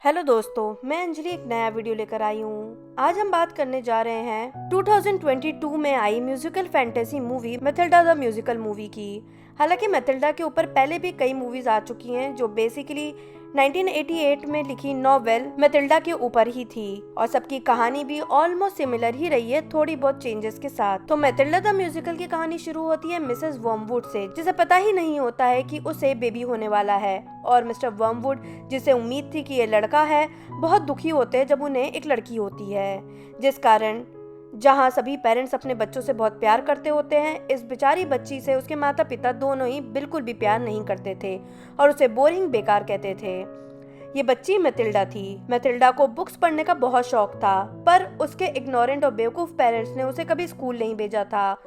Hello दोस्तों, मैं अंजलि एक नया वीडियो लेकर आई हूँ। आज हम बात करने जा रहे हैं 2022 में आई musical fantasy movie Matilda the musical movie की। हालांकि मैथिल्डा के ऊपर पहले भी कई मूवीज आ चुकी हैं जो बेसिकली 1988 में लिखी नॉवेल मैथिल्डा के ऊपर ही थी और सबकी कहानी भी ऑलमोस्ट सिमिलर ही रही है, थोड़ी बहुत चेंजेस के साथ। तो मैथिल्डा द म्यूजिकल की कहानी शुरू होती है मिसेस वर्मवुड से, जिसे पता ही नहीं होता है कि उसे बेबी होने वाला है, और मिस्टर वर्मवुड, जिसे उम्मीद थी कि ये लड़का है, बहुत दुखी होते हैं जब उन्हें एक लड़की होती है। जिस कारण जहाँ सभी पेरेंट्स अपने बच्चों से बहुत प्यार करते होते हैं, इस बेचारी बच्ची से उसके माता पिता दोनों ही बिल्कुल भी प्यार नहीं करते थे और उसे बोरिंग, बेकार कहते थे। ये बच्ची मैथिल्डा थी। मैथिल्डा को बुक्स पढ़ने का बहुत शौक था, पर उसके इग्नोरेंट और बेवकूफ पेरेंट्स ने उसे कभी स्कूल नहीं भेजा था,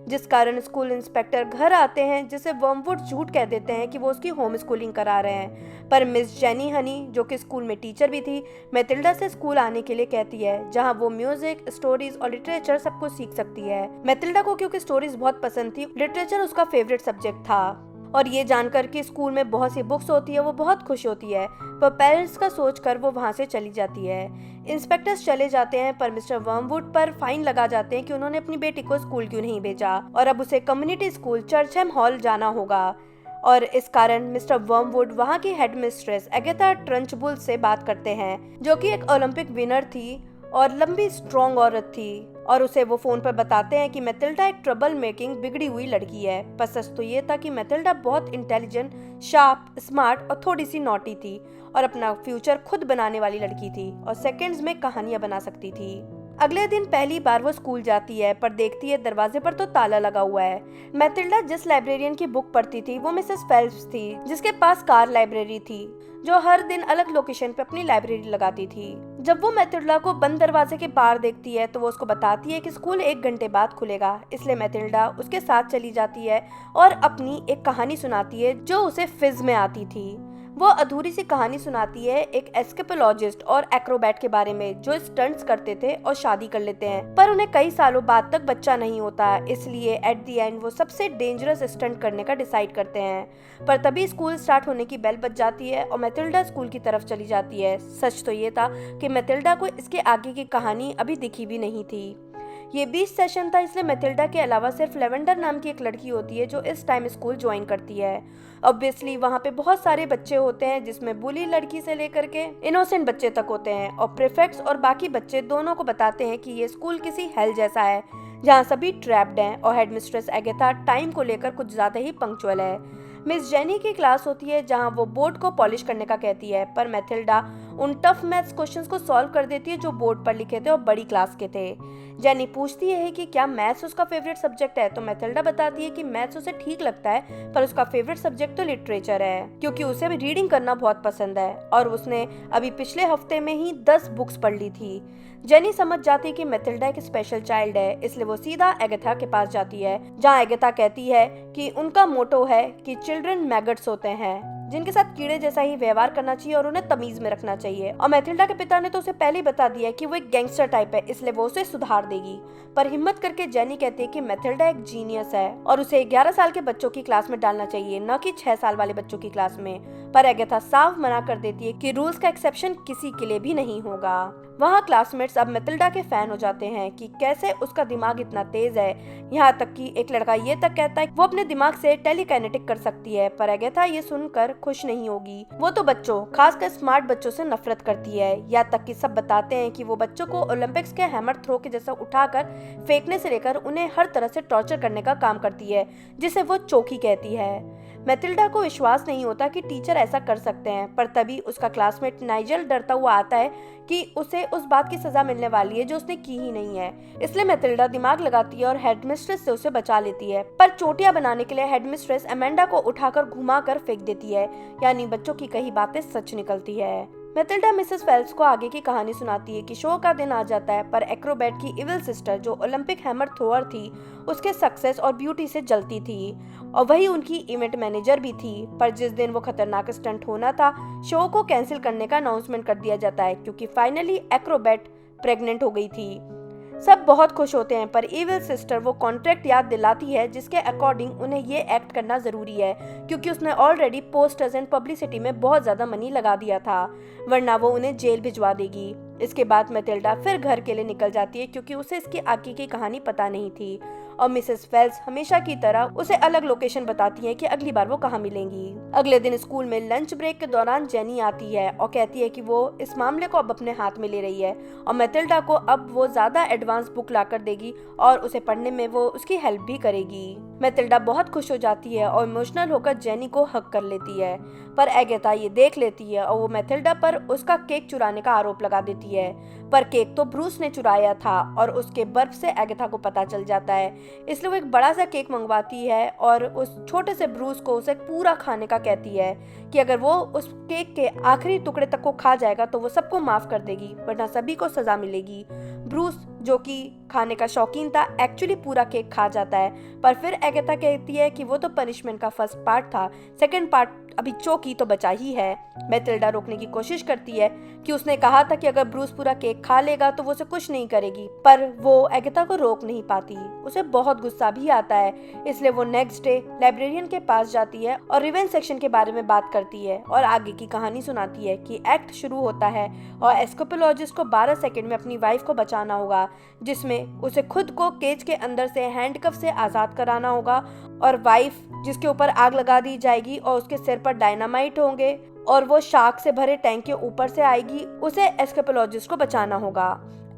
जिस कारण स्कूल इंस्पेक्टर घर आते हैं, जिसे वर्मवुड झूठ कह देते हैं कि वो उसकी होम स्कूलिंग करा रहे हैं। पर मिस जेनी हनी, जो कि स्कूल में टीचर भी थी, मैथिल्डा से स्कूल आने के लिए कहती है, जहां वो म्यूजिक, स्टोरीज और लिटरेचर सब कुछ सीख सकती है। मैथिल्डा को क्योंकि स्टोरीज बहुत पसंद थी, लिटरेचर उसका फेवरेट सब्जेक्ट था, और ये जानकर कि स्कूल में बहुत सी बुक्स होती है वो बहुत खुश होती है। पर पेरेंट्स का सोचकर वो वहाँ से चली जाती है। इंस्पेक्टर्स चले जाते हैं, पर मिस्टर वर्मवुड पर फाइन लगा जाते हैं कि उन्होंने अपनी बेटी को स्कूल क्यों नहीं भेजा, और अब उसे कम्युनिटी स्कूल चर्चहैम हॉल जाना होगा। और इस कारण मिस्टर वर्मवुड वहाँ की हेडमिस्ट्रेस एगाथा ट्रंचबुल से बात करते हैं, जो कि एक ओलंपिक विनर थी और लंबी स्ट्रॉन्ग औरत थी, और उसे वो फोन पर बताते हैं कि मैथिल्डा एक ट्रबल मेकिंग, बिगड़ी हुई लड़की है। पर सच तो ये था कि मैथिल्डा बहुत इंटेलिजेंट, शार्प, स्मार्ट और थोड़ी सी नॉटी थी, और अपना फ्यूचर खुद बनाने वाली लड़की थी, और सेकंड्स में कहानियां बना सकती थी। अगले दिन पहली बार वो स्कूल जाती है, पर देखती है दरवाजे पर तो ताला लगा हुआ है। मैथिल्डा जिस लाइब्रेरियन की बुक पढ़ती थी वो मिसेस फेल्प्स थी, जिसके पास कार लाइब्रेरी थी, जो हर दिन अलग लोकेशन पे अपनी लाइब्रेरी लगाती थी। जब वो मैथिल्डा को बंद दरवाजे के बाहर देखती है तो वो उसको बताती है कि स्कूल 1 घंटे बाद खुलेगा, इसलिए मैथिल्डा उसके साथ चली जाती है और अपनी एक कहानी सुनाती है जो उसे फिज में आती थी। वो अधूरी सी कहानी सुनाती है एक एस्केपोलॉजिस्ट और एक्रोबैट के बारे में, जो स्टंट्स करते थे और शादी कर लेते हैं, पर उन्हें कई सालों बाद तक बच्चा नहीं होता, इसलिए एट द एंड वो सबसे डेंजरस स्टंट करने का डिसाइड करते हैं। पर तभी स्कूल स्टार्ट होने की बेल बज जाती है और मैथिल्डा स्कूल की तरफ चली जाती है। सच तो ये था कि मैथिल्डा को इसके आगे की कहानी अभी दिखी भी नहीं थी। ये 20 सेशन था, इसलिए मैथिल्डा के अलावा सिर्फ लेवेंडर नाम की एक लड़की होती है जो इस टाइम स्कूल ज्वाइन करती है। ऑब्वियसली वहाँ पे बहुत सारे बच्चे होते हैं, जिसमें बुली लड़की से लेकर के इनोसेंट बच्चे तक होते हैं, और प्रीफेक्ट्स और बाकी बच्चे दोनों को बताते हैं कि ये स्कूल किसी हेल जैसा है, जहाँ सभी ट्रैप्ड हैं, और हेडमिस्ट्रेस एगाथा टाइम को लेकर कुछ ज्यादा ही पंक्चुअल है। मिस जेनी की क्लास होती है जहाँ वो बोर्ड को पॉलिश करने का कहती है, पर मैथिल्डा उन टफ मैथ्स क्वेश्चंस को सॉल्व कर देती है जो बोर्ड पर लिखे थे और बड़ी क्लास के थे। जेनी पूछती है कि क्या मैथ्स उसका फेवरेट सब्जेक्ट है, तो मैथिल्डा बताती है कि मैथ्स उसे ठीक लगता है, पर उसका फेवरेट सब्जेक्ट तो लिटरेचर है, क्योंकि उसे भी रीडिंग करना बहुत पसंद है, और उसने अभी पिछले हफ्ते में ही 10 बुक्स पढ़ ली थी। जेनी समझ जाती है कि मैथिल्डा एक स्पेशल चाइल्ड है, इसलिए वो सीधा एगाथा के पास जाती है, जहाँ एगाथा कहती है कि उनका मोटो है कि चिल्ड्रन मैगट्स होते हैं, जिनके साथ कीड़े जैसा ही व्यवहार करना चाहिए और उन्हें तमीज में रखना चाहिए। और मैथिल्डा के पिता ने तो उसे पहले ही बता दिया कि वो एक गैंगस्टर टाइप है, इसलिए वो उसे सुधार देगी। पर हिम्मत करके जेनी कहती है कि मैथिल्डा एक जीनियस है और उसे 11 साल के बच्चों की क्लास में डालना चाहिए, न कि 6 साल वाले बच्चों की क्लास में। पर एगाथा साफ मना कर देती है कि रूल्स का एक्सेप्शन किसी के लिए भी नहीं होगा। वहाँ क्लासमेट्स अब मैथिल्डा के फैन हो जाते हैं कि कैसे उसका दिमाग इतना तेज है, यहाँ तक कि एक लड़का ये तक कहता है कि वो अपने दिमाग से टेलीकाइनेटिक कर सकती है। पर एगाथा ये सुनकर खुश नहीं होगी। वो तो बच्चों, खासकर स्मार्ट बच्चों से नफरत करती है, यहाँ तक कि सब बताते हैं कि वो बच्चों को ओलंपिक्स के हैमर थ्रो के जैसा उठाकर फेंकने से लेकर उन्हें हर तरह से टॉर्चर करने का काम करती है, जिसे वो चोकी कहती है। मैथिल्डा को विश्वास नहीं होता कि टीचर ऐसा कर सकते हैं, पर तभी उसका क्लासमेट नाइजल डरता हुआ आता है कि उसे उस बात की सजा मिलने वाली है जो उसने की ही नहीं है। इसलिए मैथिल्डा दिमाग लगाती है और हेडमिस्ट्रेस से उसे बचा लेती है, पर चोटियां बनाने के लिए हेडमिस्ट्रेस अमेंडा को उठाकर घुमाकर फेंक देती है, यानी बच्चों की कही बातें सच निकलती है। मैथिल्डा मिसेस फेल्प्स को आगे की कहानी सुनाती है कि शो का दिन आ जाता है, पर एक्रोबैट की इविल सिस्टर, जो ओलंपिक हैमर थ्रोअर थी, उसके सक्सेस और ब्यूटी से जलती थी, और वही उनकी इवेंट मैनेजर भी थी। पर जिस दिन वो खतरनाक स्टंट होना था, शो को कैंसिल करने का अनाउंसमेंट कर दिया जाता है, क्योंकि फाइनली एक्रोबैट प्रेग्नेंट हो गई थी। सब बहुत खुश होते हैं, पर इविल सिस्टर वो कॉन्ट्रैक्ट याद दिलाती है जिसके अकॉर्डिंग उन्हें ये एक्ट करना जरूरी है, क्योंकि उसने ऑलरेडी पोस्टर्स एंड पब्लिसिटी में बहुत ज्यादा मनी लगा दिया था, वरना वो उन्हें जेल भिजवा देगी। इसके बाद मैटिल्डा फिर घर के लिए निकल जाती है, क्योंकि उसे इसकी आगे की कहानी पता नहीं थी, और मिसेस फेल्स हमेशा की तरह उसे अलग लोकेशन बताती है कि अगली बार वो कहाँ मिलेंगी। अगले दिन स्कूल में लंच ब्रेक के दौरान जेनी आती है और कहती है कि वो इस मामले को अब अपने हाथ में ले रही है, और मैटिल्डा को अब वो ज्यादा एडवांस बुक लाकर देगी और उसे पढ़ने में वो उसकी हेल्प भी करेगी। मैटिल्डा बहुत खुश हो जाती है और इमोशनल होकर जेनी को हक कर लेती है, पर एगेथा ये देख लेती है और वो मैटिल्डा पर उसका केक चुराने का आरोप लगा देती है। पर केक तो ब्रूस ने चुराया था और उसके बर्फ से एगेथा को पता चल जाता है, इसलिए वो एक बड़ा सा केक मंगवाती है और उस छोटे से ब्रूस को उसे पूरा खाने का कहती है कि अगर वो उस केक के आखिरी टुकड़े तक को खा जाएगा तो वो सबको माफ कर देगी, वरना सभी को सजा मिलेगी। ब्रूस जो कि खाने का शौकीन था एक्चुअली पूरा केक खा जाता है, पर फिर एगेथा कहती है कि वो तो पनिशमेंट का फर्स्ट पार्ट था, सेकंड पार्ट अभी चौकी तो बचा ही है। मैटिल्डा रोकने की कोशिश करती है कि उसने कहा था कि अगर ब्रूस पूरा केक खा लेगा तो वो उसे कुछ नहीं करेगी, पर वो एगेथा को रोक नहीं पाती। उसे बहुत गुस्सा भी आता है, इसलिए वो नेक्स्ट डे लाइब्रेरियन के पास जाती है और रिवेंज सेक्शन के बारे में बात करती है और आगे की कहानी सुनाती है कि एक्ट शुरू होता है और एस्कोपोलॉजिस्ट को 12 सेकंड में अपनी वाइफ को बचाना होगा, जिसमें उसे खुद को केज के अंदर से हैंडकफ से आजाद कराना होगा, और वाइफ जिसके ऊपर आग लगा दी जाएगी और उसके सिर पर डायनामाइट होंगे और वो शार्क से भरे टैंक के ऊपर से आएगी, उसे एस्कोपोलॉजिस्ट को बचाना होगा।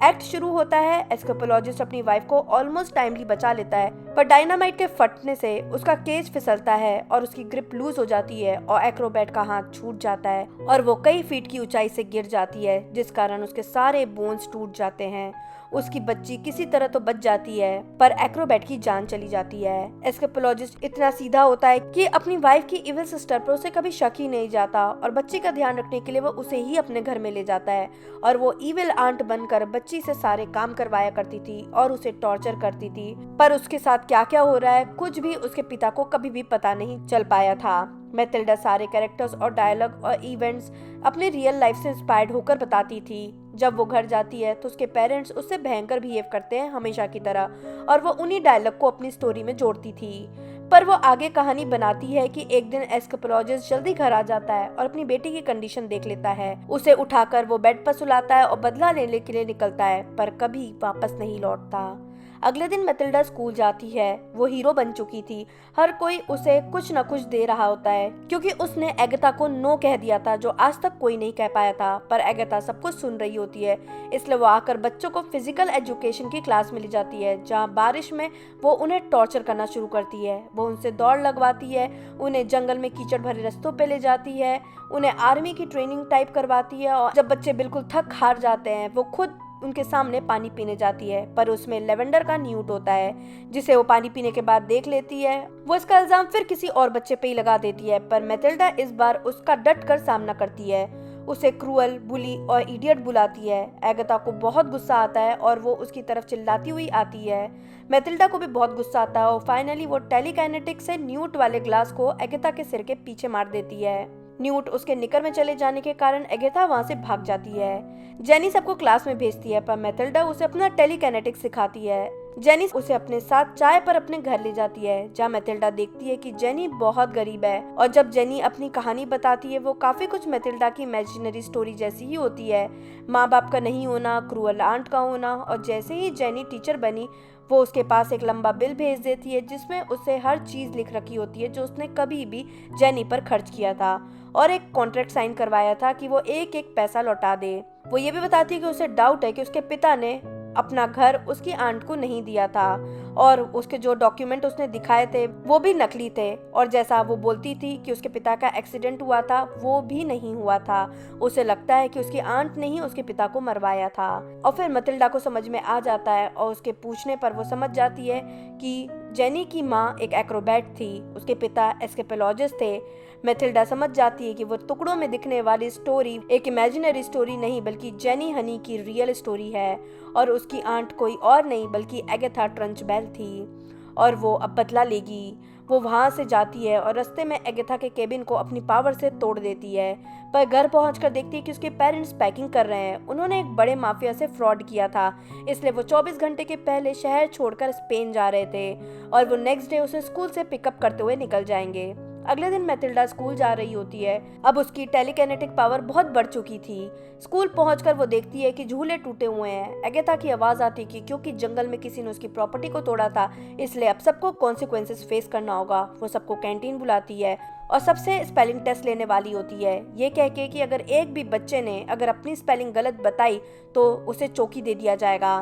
एक्ट शुरू होता है, एस्कोपोलॉजिस्ट अपनी वाइफ को ऑलमोस्ट टाइमली बचा लेता है, पर डायनामाइट के फटने से उसका केज फिसलता है और उसकी ग्रिप लूज हो जाती है और एक्रोबैट का हाथ छूट जाता है और वो कई फीट की ऊंचाई से गिर जाती है, जिस कारण उसके सारे बोन्स टूट जाते हैं। उसकी बच्ची किसी तरह तो बच जाती है, पर एक्रोबैट की जान चली जाती है। एस्कोपोलॉजिस्ट इतना सीधा होता है कि अपनी वाइफ की इविल सिस्टर पर उसे कभी शक ही नहीं जाता और बच्ची का ध्यान रखने के लिए वो उसे ही अपने घर में ले जाता है, और वो इविल आंट बनकर बच्ची से सारे काम करवाया करती थी और उसे टॉर्चर करती थी। पर उसके साथ क्या क्या हो रहा है कुछ भी उसके पिता को कभी भी पता नहीं चल पाया था। मैटिल्डा सारे कैरेक्टर्स और डायलॉग और इवेंट्स अपने रियल लाइफ से इंस्पायर्ड होकर बताती थी। जब वो घर जाती है तो उसके पेरेंट्स उससे भयंकर बिहेव करते हैं हमेशा की तरह, और वो उन्हीं डायलॉग को अपनी स्टोरी में जोड़ती थी। पर वो आगे कहानी बनाती है कि एक दिन एस्कोपोलॉजिस्ट जल्दी घर आ जाता है और अपनी बेटी की कंडीशन देख लेता है। उसे उठाकर वो बेड पर सुलाता है और बदला लेने के लिए निकलता है, पर कभी वापस नहीं लौटता। अगले दिन मैटिल्डा स्कूल जाती है। वो हीरो बन चुकी थी, हर कोई उसे कुछ न कुछ दे रहा होता है, क्योंकि उसने एगेथा को नो कह दिया था जो आज तक कोई नहीं कह पाया था। पर एगेथा सब कुछ सुन रही होती है, इसलिए वो आकर बच्चों को फिजिकल एजुकेशन की क्लास में ले जाती है, जहाँ बारिश में वो उन्हें टॉर्चर करना शुरू करती है। वो उनसे दौड़ लगवाती है, उन्हें जंगल में कीचड़ भरे रास्तों पे ले जाती है, उन्हें आर्मी की ट्रेनिंग टाइप करवाती है, और जब बच्चे बिल्कुल थक हार जाते हैं वो खुद उनके सामने पानी पीने जाती है, पर उसमें लेवेंडर का न्यूट होता है, जिसे वो पानी पीने के बाद देख लेती है। वो इसका इल्जाम फिर किसी और बच्चे पे ही लगा देती है, पर मैटिल्डा इस बार उसका डट कर सामना करती है। उसे क्रूअल, बुली और इडियट बुलाती है। एगेथा को बहुत गुस्सा आता है और वो उसकी तरफ चिल्लाती हुई आती है। मैटिल्डा को भी बहुत गुस्सा आता है और फाइनली वो टेलीकाइनेटिक से न्यूट वाले ग्लास को एगेथा के सिर के पीछे मार देती है। न्यूट उसके निकर में चले जाने के कारण एगेथा वहां से भाग जाती है। जेनी सबको क्लास में भेजती है, पर मैटिल्डा उसे अपना टेलीकाइनेटिक्स सिखाती है। जेनी उसे अपने साथ चाय पर अपने घर ले जाती है, जहाँ मैटिल्डा देखती है कि जेनी बहुत गरीब है, और जब जेनी अपनी कहानी बताती है वो काफी कुछ मैटिल्डा की इमेजिनरी स्टोरी जैसी ही होती है। माँ बाप का नहीं होना, क्रूअल आंट का होना, और जैसे ही जेनी टीचर बनी वो उसके पास एक लंबा बिल भेज देती है, जिसमें उसे हर चीज लिख रखी होती है जो उसने कभी भी जेनी पर खर्च किया था, और एक कॉन्ट्रैक्ट साइन करवाया था कि वो एक एक पैसा लौटा दे। वो ये भी बताती है कि उसे डाउट है कि उसके पिता ने अपना घर उसकी आंट को नहीं दिया था, और उसके जो डॉक्यूमेंट उसने दिखाए थे वो भी नकली थे, और जैसा वो बोलती थी कि उसके पिता का एक्सीडेंट हुआ था वो भी नहीं हुआ था। उसे लगता है कि उसकी आंट ने ही उसके पिता को मरवाया था। और फिर मैटिल्डा को समझ में आ जाता है, और उसके पूछने पर वो समझ जाती है कि जेनी की माँ एक एक्रोबैट थी, उसके पिता एस्केपोलॉजिस्ट थे। मैटिल्डा समझ जाती है कि वो टुकड़ों में दिखने वाली स्टोरी एक इमेजिनरी स्टोरी नहीं बल्कि जेनी हनी की रियल स्टोरी है, और उसकी आंट कोई और नहीं बल्कि एगेथा ट्रंचबेल थी, और वो अब बदला लेगी। वो वहाँ से जाती है और रास्ते में एगाथा के केबिन को अपनी पावर से तोड़ देती है। पर घर पहुंचकर देखती है कि उसके पेरेंट्स पैकिंग कर रहे हैं। उन्होंने एक बड़े माफिया से फ्रॉड किया था, इसलिए वो 24 घंटे के पहले शहर छोड़कर स्पेन जा रहे थे और वो नेक्स्ट डे उसे स्कूल से पिकअप करते हुए निकल जाएंगे। अगले दिन मैथिल्डा स्कूल जा रही होती है। अब उसकी टेलीकिनेटिक पावर बहुत बढ़ चुकी थी। स्कूल पहुंचकर वो देखती है कि झूले टूटे हुए हैं। एगाथा की आवाज आती कि क्योंकि जंगल में किसी ने उसकी प्रॉपर्टी को तोड़ा था, इसलिए अब सबको कॉन्सिक्वेंसेस फेस करना होगा। वो सबको कैंटीन बुलाती है और सबसे स्पेलिंग टेस्ट लेने वाली होती है, ये कह के कि अगर एक भी बच्चे ने अगर अपनी स्पेलिंग गलत बताई तो उसे चौकी दे दिया जाएगा।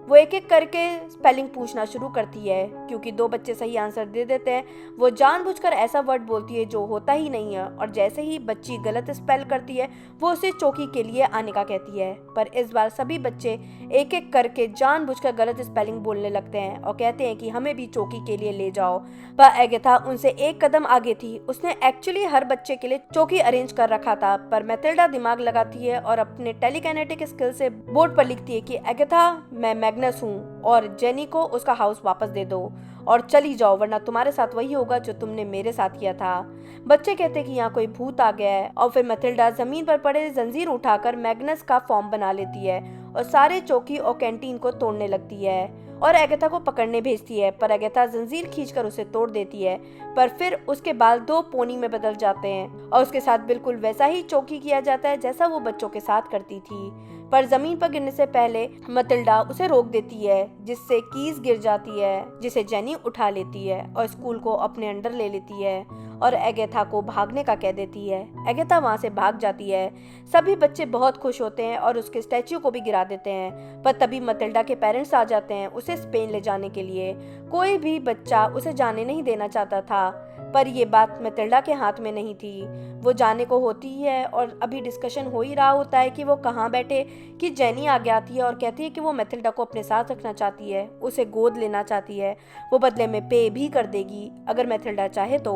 वो एक एक करके स्पेलिंग पूछना शुरू करती है। क्योंकि 2 बच्चे सही आंसर दे देते हैं, वो जानबूझकर ऐसा वर्ड बोलती है जो होता ही नहीं है और जैसे ही बच्ची गलत स्पेल करती है वो उसे चौकी के लिए आने का कहती है। पर इस बार सभी बच्चे एक एक करके जानबूझकर गलत स्पेलिंग बोलने लगते हैं और कहते हैं कि हमें भी चौकी के लिए ले जाओ। पर एगाथा उनसे एक कदम आगे थी। उसने एक्चुअली हर बच्चे के लिए चौकी अरेंज कर रखा था। पर मैथिल्डा दिमाग लगाती है और अपने टेलीकिनेटिक स्किल से बोर्ड पर लिखती है कि एगाथा, मैं मैग्नस हूँ और जेनी को उसका हाउस वापस दे दो और चली जाओ, वरना तुम्हारे साथ वही होगा जो तुमने मेरे साथ किया था। बच्चे कहते कि यहाँ कोई भूत आ गया है और फिर मैथिल्डा जमीन पर पड़े जंजीर उठाकर मैग्नस का फॉर्म बना लेती है और सारे चौकी और कैंटीन को तोड़ने लगती है और एगाथा को पकड़ने भेजती है। पर एगाथा जंजीर खींचकर उसे तोड़ देती है। पर फिर उसके बाल 2 पोनी में बदल जाते हैं और उसके साथ बिल्कुल वैसा ही चौकी किया जाता है जैसा वो बच्चों के साथ करती थी। पर जमीन पर गिरने से पहले मैथिल्डा उसे रोक देती है, जिससे कीज गिर जाती है, जिसे जेनी उठा लेती है और स्कूल को अपने अंडर ले लेती है और एगाथा को भागने का कह देती है। एगाथा वहां से भाग जाती है। सभी बच्चे बहुत खुश होते हैं और उसके स्टैच्यू को भी गिरा देते हैं। पर तभी मैथिल्डा के पेरेंट्स आ जाते हैं उसे स्पेन ले जाने के लिए। कोई भी बच्चा उसे जाने नहीं देना चाहता था, पर ये बात मैथिल्डा के हाथ में नहीं थी। वो जाने को होती है और अभी डिस्कशन हो ही रहा होता है कि वो कहाँ बैठे कि जेनी आगे आती है और कहती है कि वो मैथिल्डा को अपने साथ रखना चाहती है, उसे गोद लेना चाहती है। वो बदले में पे भी कर देगी अगर मैथिल्डा चाहे तो।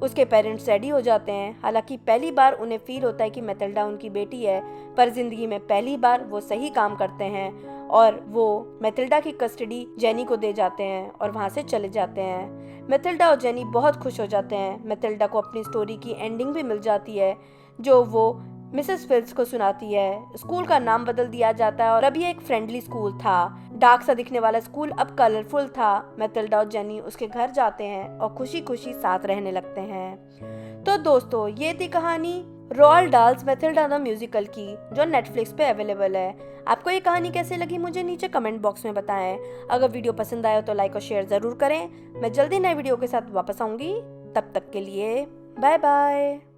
उसके पेरेंट्स रेडी हो जाते हैं। हालांकि पहली बार उन्हें फील होता है कि मैथिल्डा उनकी बेटी है, पर जिंदगी में पहली बार वो सही काम करते हैं और वो मैथिल्डा की कस्टडी जेनी को दे जाते हैं और वहाँ से चले जाते हैं। मैथिल्डा और जेनी बहुत खुश हो जाते हैं। मैथिल्डा को अपनी स्टोरी की एंडिंग भी मिल जाती है जो वो मिसेस फिल्स को सुनाती है। स्कूल का नाम बदल दिया जाता है और अब ये एक फ्रेंडली स्कूल था। डार्क सा दिखने वाला स्कूल अब कलरफुल था। मैथिल्डा और जेनी उसके घर जाते हैं और खुशी खुशी साथ रहने लगते हैं। तो दोस्तों, ये थी कहानी रोअल डाल्स मैथिल्डा द म्यूजिकल की, जो नेटफ्लिक्स पे अवेलेबल है। आपको ये कहानी कैसे लगी मुझे नीचे कमेंट बॉक्स में बताएं। अगर वीडियो पसंद आया तो लाइक और शेयर जरूर करें। मैं जल्दी नए वीडियो के साथ वापस आऊंगी। तब तक के लिए बाय बाय।